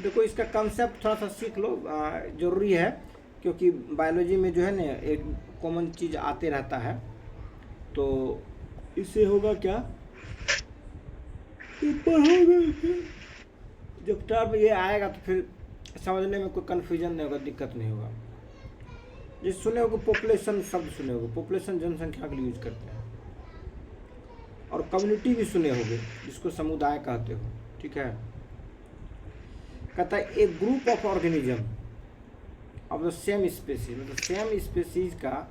देखो इसका कंसेप्ट थोड़ा सा सीख लो, ज़रूरी है, क्योंकि बायोलॉजी में जो है ना एक कॉमन चीज़ आते रहता है। तो इससे होगा क्या, तो पढ़ोगे फिर जब टर्म ये आएगा तो फिर समझने में कोई कन्फ्यूजन नहीं होगा, दिक्कत नहीं होगा। जैसे सुने होगे पॉपुलेशन, शब्द सुने होगे, पॉपुलेशन जनसंख्या के लिए यूज करते हैं। और कम्युनिटी भी सुने होगे, जिसको समुदाय कहते हो, ठीक है। कहता है एक group of organism of the same species, मतलब सेम स्पेसीज का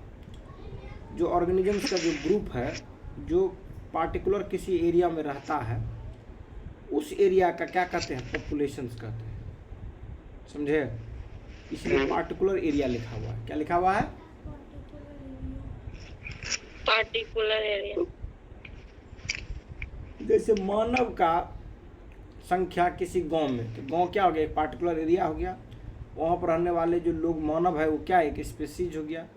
जो ऑर्गेनिजम्स का जो ग्रुप है, जो पार्टिकुलर किसी एरिया में रहता है, उस एरिया का क्या कहते हैं, पॉपुलेशंस कहते हैं, समझे। इसलिए पार्टिकुलर एरिया लिखा हुआ है। क्या लिखा हुआ है, पार्टिकुलर एरिया। जैसे मानव का संख्या किसी गांव में, तो गांव क्या हो गया, एक पार्टिकुलर एरिया हो गया। वहाँ पर रहने वाले जो लोग मानव है वो क्या, एक स्पेसीज हो गया।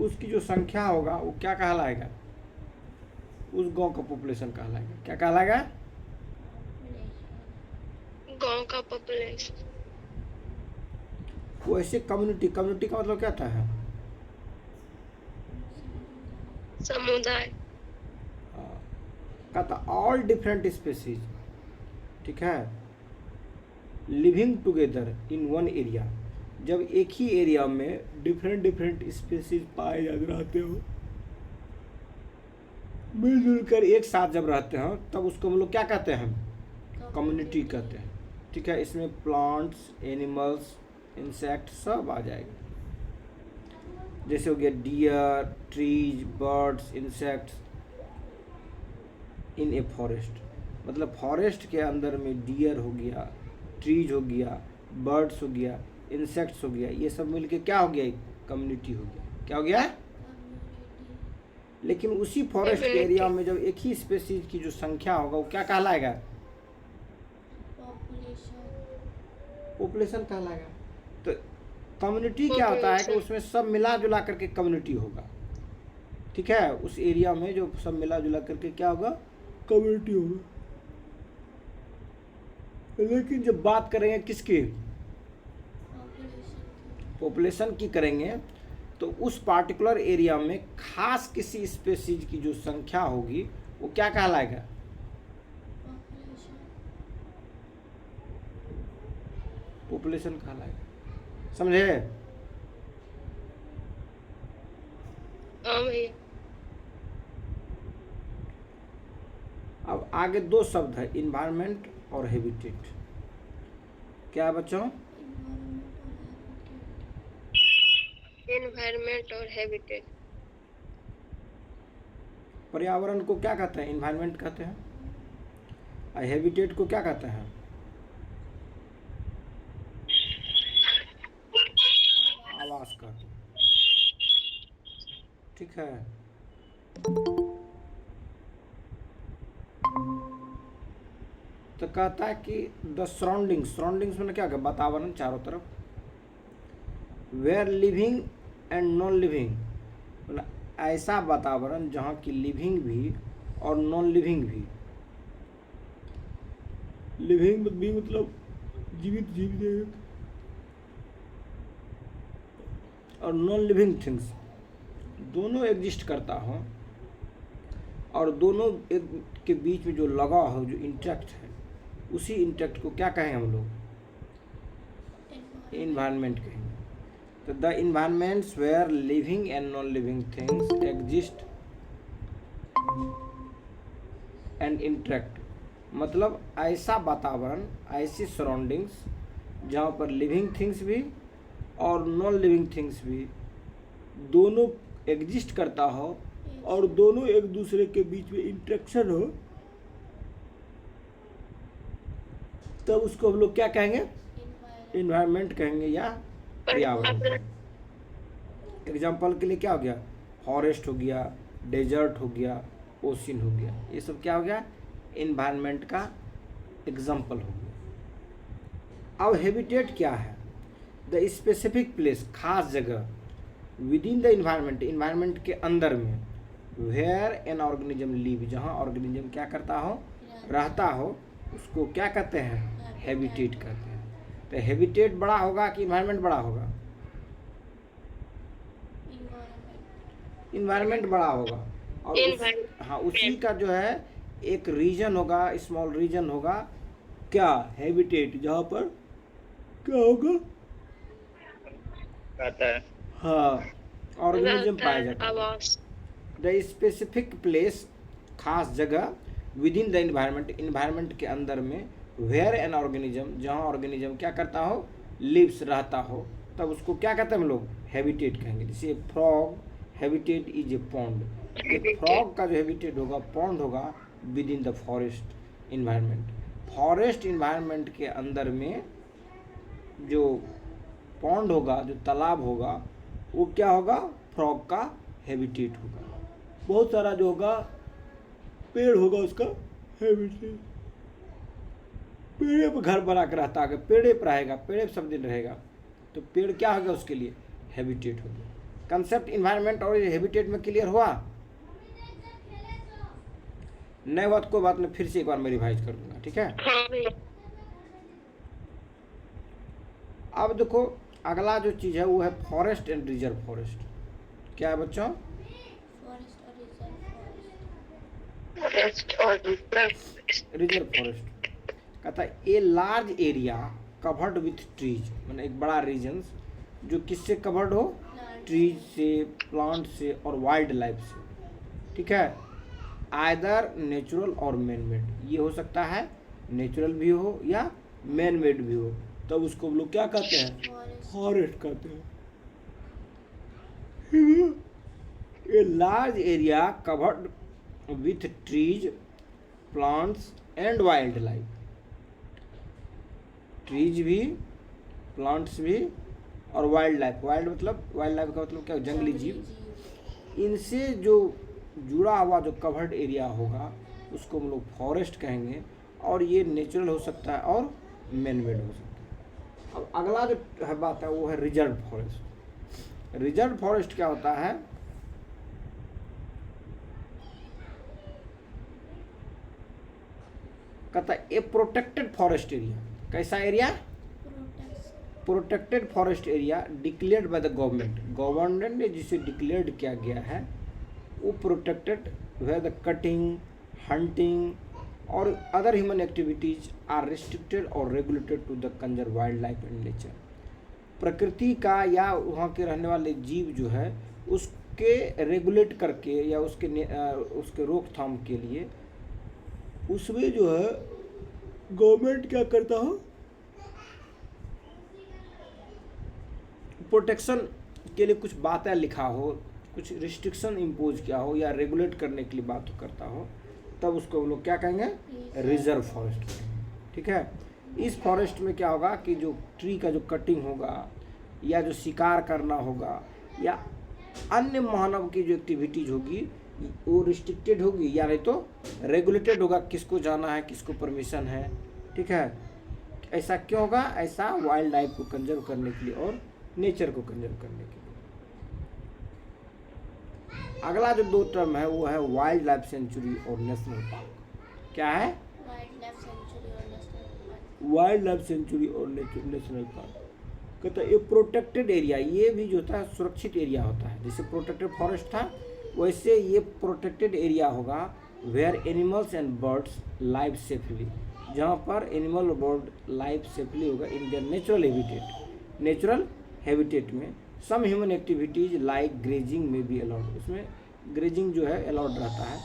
उसकी जो संख्या होगा वो क्या कहलाएगा, उस गांव का पॉपुलेशन कहलाएगा। क्या कहलाएगा, गांव का पॉपुलेशन। वैसे कम्युनिटी, कम्युनिटी का मतलब क्या होता है, समुदाय। कहता ऑल डिफरेंट स्पेसीज, ठीक है, living together in one area. जब एक ही एरिया में डिफरेंट डिफरेंट स्पेसीज पाए जाते रहते हो, मिलजुल कर एक साथ जब रहते हैं, तब उसको हम लोग क्या कहते हैं, कम्युनिटी कहते हैं, ठीक है। इसमें प्लांट्स, एनिमल्स, इंसेक्ट सब आ जाएगा। जैसे हो गया dear, trees, birds, insects in a forest, मतलब फॉरेस्ट के अंदर में डियर हो गया, ट्रीज हो गया, बर्ड्स हो गया, इंसेक्ट्स हो गया, ये सब मिलके क्या हो गया, एक कम्युनिटी हो गया। क्या हो गया, लेकिन उसी फॉरेस्ट के एरिया में जब एक ही स्पेसीज की जो संख्या होगा वो क्या कहलाएगा, पॉपुलेशन कहलाएगा। तो कम्युनिटी क्या होता है कि उसमें सब मिला जुला करके कम्युनिटी होगा, ठीक है। उस एरिया में जो सब मिला जुला करके क्या होगा, कम्युनिटी होगा। लेकिन जब बात करेंगे किसकी, पॉपुलेशन की करेंगे, तो उस पार्टिकुलर एरिया में खास किसी स्पेसीज की जो संख्या होगी वो क्या कहलाएगा, पॉपुलेशन कहलाएगा, समझे। अब आगे दो शब्द है, इन्वायरमेंट और हैबिटेट। क्या है बच्चों, एनवायरमेंट और हैबिटेट। पर्यावरण को क्या कहते हैं, इन्वायरमेंट कहते हैं, और हैबिटेट को क्या कहते हैं, आवास कहते हैं, ठीक है। तो कहता है कि द सराउंडिंग्स, सराउंडिंग्स में क्या, वातावरण चारों तरफ, where living and non living, मतलब ऐसा वातावरण जहाँ की लिविंग भी और नॉन लिविंग भी, लिविंग भी मतलब जीवित जीव, और नॉन लिविंग थिंग्स दोनों एग्जिस्ट करता हो, और दोनों एक के बीच में जो लगा हो, जो इंटैक्ट है, उसी इंटैक्ट को क्या कहें हम लोग, इन्वायरमेंट कहेंगे। तो the environments where living and non living things exist and interact, मतलब ऐसा वातावरण, ऐसी सराउंडिंग्स जहाँ पर लिविंग थिंग्स भी और नॉन लिविंग थिंग्स भी दोनों एग्जिस्ट करता हो, और दोनों एक दूसरे के बीच में इंटरेक्शन हो, तब उसको हम लोग क्या कहेंगे, इन्वायरमेंट कहेंगे या पर्यावरण। एग्जाम्पल के लिए क्या हो गया, फॉरेस्ट हो गया, डेजर्ट हो गया, ओशियन हो गया, ये सब क्या हो गया, इन्वायरमेंट का एग्जाम्पल हो गया। अब हैबिटेट क्या है, द स्पेसिफिक प्लेस, खास जगह, with in the environment, environment के अंदर में, वेयर एन ऑर्गेनिज्म लिव, जहाँ ऑर्गेनिज्म क्या करता हो, रहता हो, उसको क्या कहते हैं, हैबिटेट कहते हैं। तो हैबिटेट बड़ा होगा कि इन्वायरमेंट बड़ा होगा, इन्वायरमेंट बड़ा होगा। और हाँ उसी का जो है एक रीजन होगा, स्मॉल रीजन होगा क्या, हैबिटेट, जहाँ पर क्या होगा, आता है। हाँ ऑर्गेनिज्म पाया जाता है। आवास। द स्पेसिफिक प्लेस, खास जगह, with in the environment, environment के अंदर में, वेयर एन ऑर्गेनिज्म, जहाँ ऑर्गेनिज्म क्या करता हो, लिव्स, रहता हो, तब उसको क्या कहते हैं हम लोग, हैबिटेट कहेंगे। जैसे frog habitat is a pond, frog का जो हैबिटेट होगा, पॉन्ड होगा with in the forest environment. Forest environment के अंदर में जो पॉन्ड होगा, जो तालाब होगा, वो क्या होगा, फ्रॉग का हैबिटेट होगा। बहुत सारा जो होगा पेड़ होगा, उसका हैबिटेट, पेड़े पर घर बना कर रहता है, पेड़े पर रहेगा, पेड़े पर सब दिन रहेगा, तो पेड़ क्या होगा उसके लिए, हैबिटेट हो गया। कंसेप्ट इन्वायरमेंट और हैबिटेट में क्लियर हुआ? नए बात कोई बात नहीं, फिर से एक बार मैं रिवाइज कर दूंगा, ठीक है। हाँ भैया। अब देखो अगला जो चीज़ है वो है फॉरेस्ट एंड रिजर्व फॉरेस्ट। क्या है बच्चों? फॉरेस्ट और रिजर्व फॉरेस्ट कहता है a large area covered with trees, मतलब एक बड़ा रीजन जो किससे कवर्ड हो, ट्रीज से, प्लांट से और वाइल्ड लाइफ से, ठीक है। आइदर नेचुरल और मैन मेड, ये हो सकता है नेचुरल भी हो या मैन मेड भी हो, तब उसको हम लोग क्या कहते हैं, फॉरेस्ट कहते हैं। A large area covered with trees, plants and wild life, trees भी, प्लांट्स भी और वाइल्ड लाइफ। वाइल्ड मतलब, वाइल्ड लाइफ का मतलब क्या, जंगली जीव। इनसे जो जुड़ा हुआ जो कवर्ड एरिया होगा उसको हम लोग फॉरेस्ट कहेंगे, और ये नेचुरल हो सकता है और मैन मेड हो सकता है। अब अगला जो है बात है वो है रिजर्व फॉरेस्ट। रिजर्व फॉरेस्ट क्या होता है, कहता है ए प्रोटेक्टेड फॉरेस्ट एरिया। कैसा area, protected forest area declared by the government, government ने जिसे डिक्लेयर्ड किया गया है वो protected, where the cutting, hunting और other human activities are restricted और regulated to the conserve wild life and nature. प्रकृति का या वहाँ के रहने वाले जीव जो है उसके रेगुलेट करके या उसके रोकथाम के लिए उसमें जो है गवर्नमेंट क्या करता हो, प्रोटेक्शन के लिए कुछ बातें लिखा हो, कुछ रिस्ट्रिक्शन इम्पोज किया हो या रेगुलेट करने के लिए बात करता हो, तब उसको हम लोग क्या कहेंगे, रिजर्व फॉरेस्ट कहेंगे, ठीक है। इस फॉरेस्ट में क्या होगा कि जो ट्री का जो कटिंग होगा या जो शिकार करना होगा या अन्य मानव की जो एक्टिविटीज होगी वो रिस्ट्रिक्टेड होगी या नहीं तो रेगुलेटेड होगा, किसको जाना है, किसको परमिशन है, ठीक है। ऐसा क्यों होगा, ऐसा वाइल्ड लाइफ को कंजर्व करने के लिए और नेचर को कंजर्व करने के लिए। अगला जो दो टर्म है वो है वाइल्ड लाइफ सेंचुरी और नेशनल पार्क। क्या है, वाइल्ड लाइफ सेंचुरी और नेशनल पार्क। कहता है ये प्रोटेक्टेड एरिया, ये भी जो होता है सुरक्षित एरिया होता है, जैसे प्रोटेक्टेड फॉरेस्ट था वैसे ये प्रोटेक्टेड एरिया होगा, where animals and birds live safely, जहाँ पर एनिमल और बर्ड लाइव सेफली होगा in their natural habitat, natural habitat में। Some human activities like grazing may be allowed, उसमें ग्रेजिंग जो है अलाउड रहता है।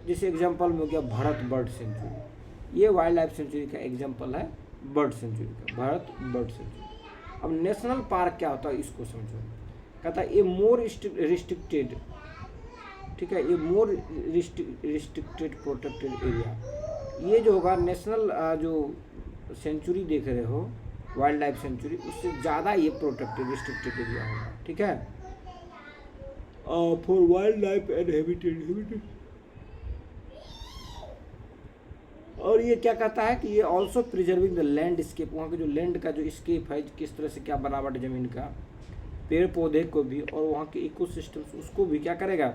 जैसे एग्जांपल में हो गया भारत बर्ड सेंचुरी, ये वाइल्ड लाइफ सेंचुरी का एग्जांपल है, बर्ड सेंचुरी का, भारत बर्ड सेंचुरी। अब नेशनल पार्क क्या होता है इसको समझो। कहता है ये मोर रिस्ट्रिक्टेड, ठीक है, ये मोर रिस्ट्रिक्टेड प्रोटेक्टेड एरिया। ये जो होगा नेशनल जो सेंचुरी देख रहे हो, वाइल्ड लाइफ सेंचुरी, उससे ज़्यादा ये प्रोटेक्टेड रिस्ट्रिक्टेड एरिया होगा, ठीक है, for wild life and habitat. और ये क्या कहता है कि ये ऑल्सो प्रिजर्विंग द लैंडस्केप, वहाँ के जो लैंड का जो स्केप है, किस तरह से क्या बनावट ज़मीन का, पेड़ पौधे को भी और वहाँ के इकोसिस्टम्स, उसको भी क्या करेगा,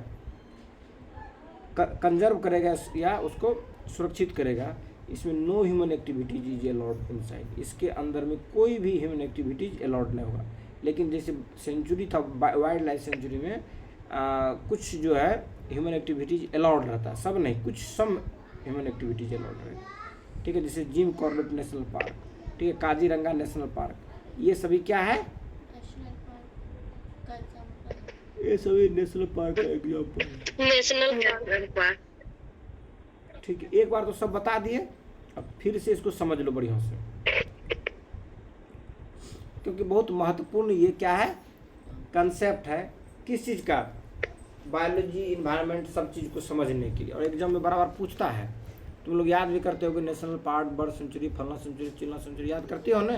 कंजर्व करेगा या उसको सुरक्षित करेगा। इसमें no human activities is allowed inside, इसके अंदर में कोई भी ह्यूमन एक्टिविटीज अलाउड नहीं होगा। लेकिन जैसे सेंचुरी था, वाइल्ड लाइफ सेंचुरी में कुछ जो है ह्यूमन एक्टिविटीज अलाउड रहता है, सब नहीं, कुछ सम ह्यूमन एक्टिविटीज अलाउड रहता है। ठीक है, जैसे जिम कॉर्बेट नेशनल पार्क, ठीक है, काजीरंगा नेशनल पार्क, ये सभी क्या है, नेशनल पार्क का एग्जांपल। ये सभी नेशनल पार्क का एग्जाम्पल है। National park. ठीक है, एक बार तो सब बता दिए, अब फिर से इसको समझ लो बढ़िया से, क्योंकि बहुत महत्वपूर्ण ये क्या है, कंसेप्ट है, किस चीज़ का, बायोलॉजी, इन्वायरमेंट, सब चीज़ को समझने के लिए। और एग्जाम में बराबर पूछता है, तुम लोग याद भी करते हो कि नेशनल पार्क, बर्ड सेंचुरी, फलना सेंचुरी, चिल्ला सेंचुरी, याद करते हो ना?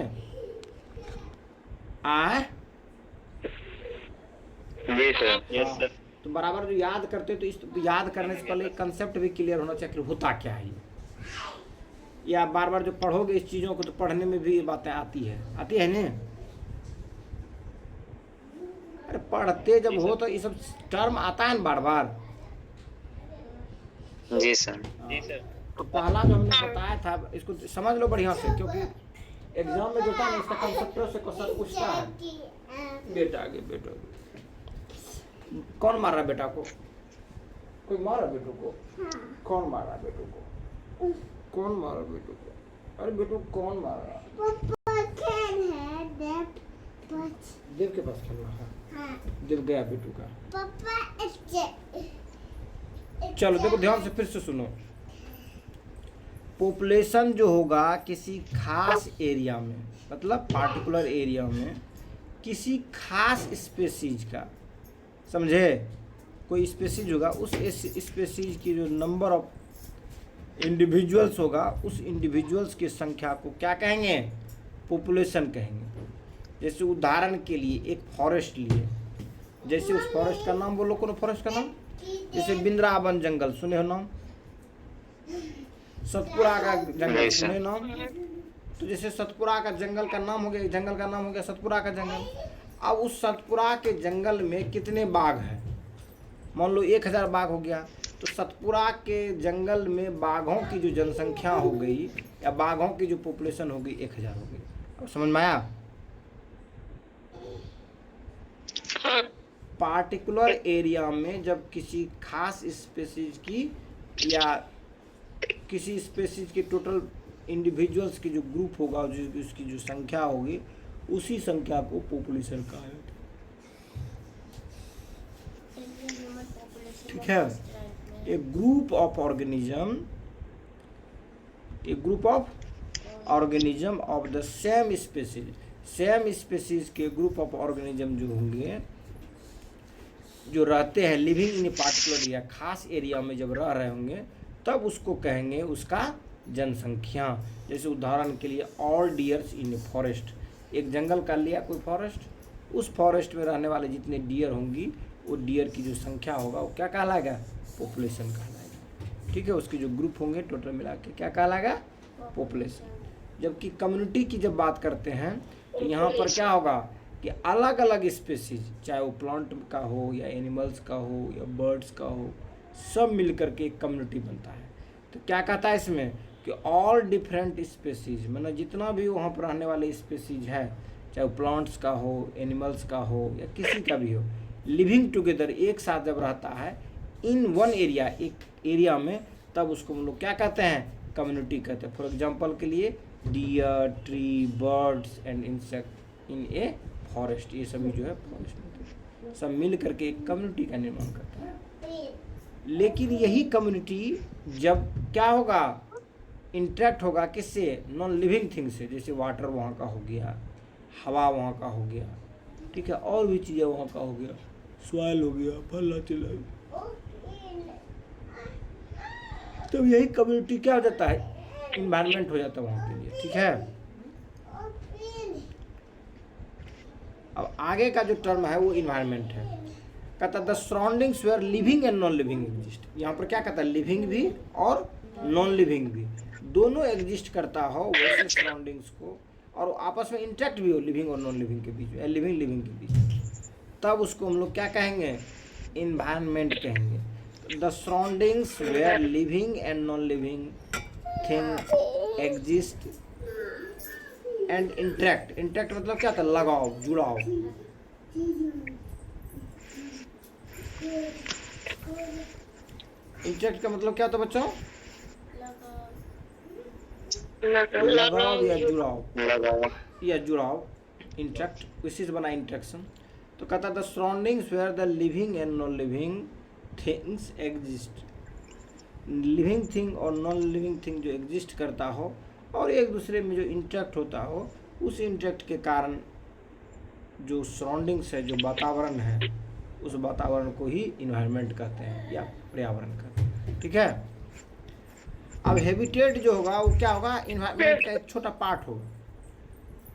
जी सर। यस हाँ, सर। तो बराबर जो याद करते हो, तो इस याद करने से पहले कंसेप्ट भी क्लियर होना चाहिए कि होता क्या है ये। या बार बार जो पढ़ोगे इस चीज़ों को, तो पढ़ने में भी ये बातें आती है ना? अरे पढ़ते जब हो तो ये सब टर्म आता है ना बार बार। जी सर। जी सर। तो पहला जो हमने बताया था, इसको समझ लो बढ़िया से, क्योंकि एग्जाम में जो था ना, इसका कंसेप्ट से क्वेश्चन पूछता है। बेटा आगे, बेटा कौन मार रहा है बेटा को? कोई मार रहा बेटू को? कौन मार रहा है बेटू को? कौन मार रहा बेटू को? अरे बेटू कौन मार रहा? देव के पास खेल रहा है। देव गया बेटू का। चलो देखो ध्यान से फिर से सुनो। पॉपुलेशन जो होगा किसी खास एरिया में, मतलब पार्टिकुलर एरिया में किसी खास स्पेसीज का, समझे? कोई स्पेसीज होगा, उस स्पेसीज की जो नंबर ऑफ इंडिविजुअल्स होगा, उस इंडिविजुअल्स की संख्या को क्या कहेंगे? पॉपुलेशन कहेंगे। जैसे उदाहरण के लिए एक फॉरेस्ट लिए, जैसे उस फॉरेस्ट का नाम बोलो, कौन फॉरेस्ट का नाम? जैसे बिंद्रावन जंगल, सुने हो नाम? सतपुरा का जंगल सुने नाम? तो जैसे सतपुरा का जंगल का नाम हो गया, जंगल का नाम हो गया सतपुरा का जंगल। अब उस सतपुरा के जंगल में कितने बाघ हैं? मान लो 1000 बाघ हो गया, तो सतपुरा के जंगल में बाघों की जो जनसंख्या हो गई, या बाघों की जो पॉपुलेशन हो गई, 1000 हो गई। अब समझ में आया? हाँ। पार्टिकुलर एरिया में जब किसी खास स्पेसीज की या किसी स्पेसीज के टोटल इंडिविजुअल्स की जो ग्रुप होगा, जो उसकी जो संख्या होगी, उसी संख्या को पॉपुलेशन कहा जाता है। ठीक है, a group of organism of the same species के ग्रुप ऑफ ऑर्गेनिज्म जो होंगे, जो रहते हैं living in a particular area, खास एरिया में जब रह रहे होंगे, तब उसको कहेंगे उसका जनसंख्या। जैसे उदाहरण के लिए all dears in a forest, एक जंगल का लिया कोई फॉरेस्ट, उस फॉरेस्ट में रहने वाले जितने डियर होंगी, वो डियर की जो संख्या होगा वो क्या कहलाएगा? पॉपुलेशन कहलाएगा। ठीक है, उसके जो ग्रुप होंगे टोटल मिला के क्या कहलाएगा? पॉपुलेशन। जबकि कम्युनिटी की जब बात करते हैं, तो यहाँ पर क्या होगा कि अलग अलग स्पेसीज, चाहे वो प्लांट का हो या एनिमल्स का हो या बर्ड्स का हो, सब मिलकर के एक कम्युनिटी बनता है। तो क्या कहता है इसमें कि ऑल डिफरेंट स्पेसीज, मतलब जितना भी वहाँ पर रहने वाले स्पेसीज है, चाहे वो प्लांट्स का हो, एनिमल्स का हो या किसी का भी हो, लिविंग टुगेदर, एक साथ जब रहता है इन वन एरिया, एक एरिया में, तब उसको हम लोग क्या कहते हैं? कम्युनिटी कहते हैं। फॉर एग्जांपल के लिए deer, tree, birds and insect in a forest, ये सभी जो है फॉरेस्ट में सब मिल करके एक कम्युनिटी का निर्माण करता है। लेकिन यही कम्युनिटी जब क्या होगा? इंटरेक्ट होगा किससे? नॉन लिविंग थिंग से। जैसे वाटर वहाँ का हो गया, हवा वहाँ का हो गया, ठीक है, और भी चीज़ें वहाँ का हो गया, सॉइल हो गया, फला चिल्ला, तब यही कम्युनिटी क्या हो जाता है? इन्वायरमेंट हो जाता है वहाँ के लिए। ठीक है, अब आगे का जो टर्म है वो इन्वायरमेंट है। कहता है the surroundings where living and non living exist. यहाँ पर क्या कहता है? लिविंग भी और नॉन लिविंग भी दोनों एग्जिस्ट करता हो वैसे सराउंडिंग्स को, और आपस में इंटरेक्ट भी हो लिविंग और नॉन लिविंग के बीच में, लिविंग के बीच, तब उसको हम लोग क्या कहेंगे? इन्वायरमेंट कहेंगे। The surroundings where living and non living thing exist and interact. Interact मतलब क्या था, लगाव, जुड़ाव। इंटरेक्ट का मतलब क्या था बच्चों, लगाव या जुड़ाव, लगाओ। या जुड़ाव, इंटरेक्ट, इसी से बना इंटरेक्शन। तो कहता the surroundings where the living and non living things exist. Living thing और नॉन लिविंग थिंग जो एग्जिस्ट करता हो और एक दूसरे में जो इंटरेक्ट होता हो, उस इंटरेक्ट के कारण जो सराउंडिंग्स है, जो वातावरण है, उस वातावरण को ही इन्वायरमेंट कहते हैं या पर्यावरण कहते हैं। ठीक है। अब हैबिटेट जो होगा वो क्या होगा, इन्वायरमेंट का एक छोटा पार्ट होगा,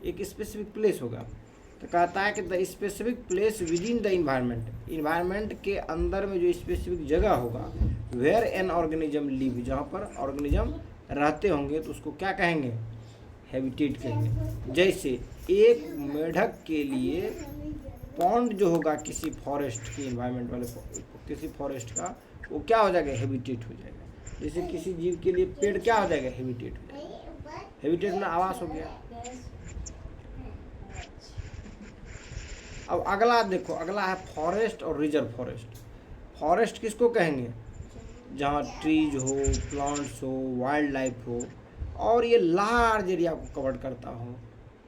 एक स्पेसिफिक प्लेस होगा। तो कहता है कि the specific place with in the environment, environment के अंदर में जो स्पेसिफिक जगह होगा, वेयर एन ऑर्गेनिज्म लिव, जहाँ पर ऑर्गेनिज्म रहते होंगे, तो उसको क्या कहेंगे, हैबिटेट कहेंगे। जैसे एक मेढक के लिए पॉन्ड जो होगा किसी फॉरेस्ट की, इन्वायरमेंट वाले किसी फॉरेस्ट का, वो क्या हो जाएगा, हैबिटेट हो जाएगा। जैसे किसी जीव के लिए पेड़ क्या हो जाएगा, हैबिटेट हो जाएगा। हैबिटेट में आवास हो गया। अब अगला देखो, अगला है फॉरेस्ट और रिजर्व फॉरेस्ट। फॉरेस्ट किसको कहेंगे, जहाँ ट्रीज हो, प्लांट्स हो, वाइल्ड लाइफ हो और ये लार्ज एरिया को कवर करता हो,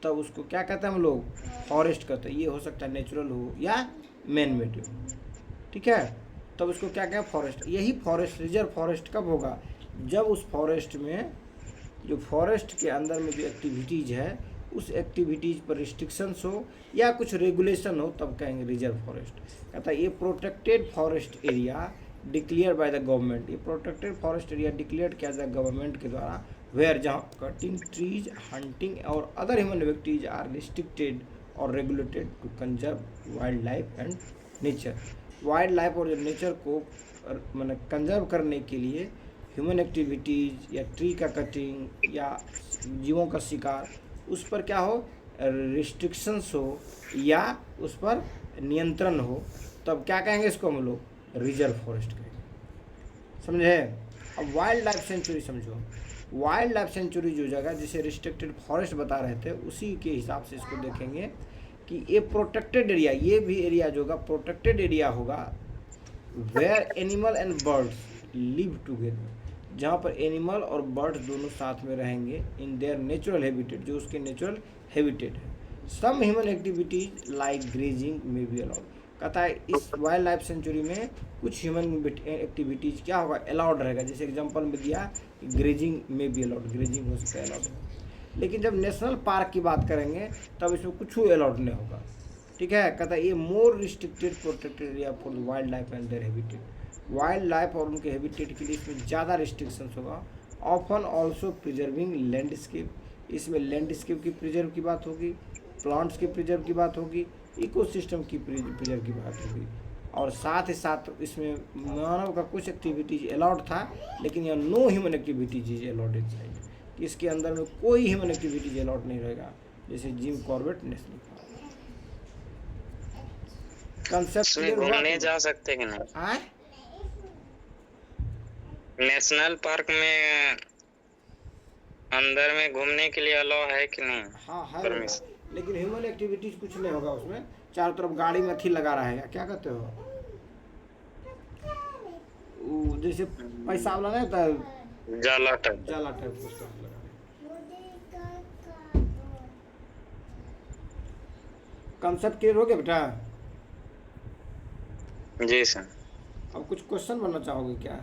तब उसको क्या कहते हैं हम लोग, फॉरेस्ट कहते हैं। ये हो सकता है नेचुरल हो या मैन मेड हो। ठीक है, तब उसको क्या कहें, फॉरेस्ट। यही फॉरेस्ट, रिजर्व फॉरेस्ट कब होगा, जब उस फॉरेस्ट में, जो फॉरेस्ट के अंदर में जो एक्टिविटीज़ है, उस एक्टिविटीज़ पर रिस्ट्रिक्शंस हो या कुछ रेगुलेशन हो, तब कहेंगे रिजर्व फॉरेस्ट। कहता है ये protected forest area declare by the government. ये प्रोटेक्टेड फॉरेस्ट एरिया डिक्लेयर किया जाए गवर्नमेंट के द्वारा, वेयर जहाँ कटिंग ट्रीज, हंटिंग और other human activities are restricted और regulated to conserve wild life and nature. Wild life और नेचर को मतलब कंजर्व करने के लिए ह्यूमन एक्टिविटीज़ या ट्री का कटिंग या जीवों का शिकार, उस पर क्या हो, रिस्ट्रिक्शंस हो या उस पर नियंत्रण हो, तब क्या कहेंगे, इसको हम लोग रिजर्व फॉरेस्ट कहेंगे। समझे। अब वाइल्ड लाइफ सेंचुरी समझो। वाइल्ड लाइफ सेंचुरी जो जगह जिसे रिस्ट्रिक्टेड फॉरेस्ट बता रहे थे, उसी के हिसाब से इसको देखेंगे कि ये प्रोटेक्टेड एरिया, ये भी एरिया जो होगा प्रोटेक्टेड एरिया होगा, where animal and birds live together, जहाँ पर एनिमल और बर्ड्स दोनों साथ में रहेंगे इन देयर नेचुरल हैबिटेट, जो उसके नेचुरल हैबिटेट है। Some human activities like grazing may be allowed. कहता है इस वाइल्ड लाइफ सेंचुरी में कुछ ह्यूमन एक्टिविटीज़ क्या होगा, अलाउड रहेगा। जैसे एग्जांपल में दिया, grazing may be allowed, grazing हो सकता है अलाउड। लेकिन जब नेशनल पार्क की बात करेंगे तब इसमें कुछ अलाउड नहीं होगा। ठीक है। कहता है ये more restricted protected area for the wild life and their habitat. Wild life और उनके हैबिटेट के लिए इसमें ज़्यादा रिस्ट्रिक्शंस होगा। ऑफन ऑल्सो प्रिजर्विंग लैंडस्केप, इसमें लैंडस्केप की प्रिजर्व की बात होगी, प्लांट्स के प्रिजर्व की बात होगी, इकोसिस्टम की प्रिजर्व की बात होगी। और साथ ही साथ इसमें मानव का कुछ एक्टिविटीज अलाउड था, लेकिन यह no human activities is allowed inside, कि इसके अंदर में कोई ह्यूमन एक्टिविटीज अलाउड नहीं रहेगा। जैसे Jim Corbett national park. Concept घूमने जा सकते कि नहीं, नेशनल पार्क में अंदर में घूमने के लिए अलाउ है कि नहीं? हाँ है, लेकिन ह्यूमन एक्टिविटीज कुछ नहीं होगा उसमें। चारों तरफ गाड़ी में थी लगा रहेगा, क्या कहते हो, वो जैसे पैसा वाला नहीं होता, जाला टाइप, जाला टाइप उसका लगा। कंसेप्ट क्लियर हो गया बेटा? जी सर। अब कुछ क्वेश्चन बनना चाहोगे क्या?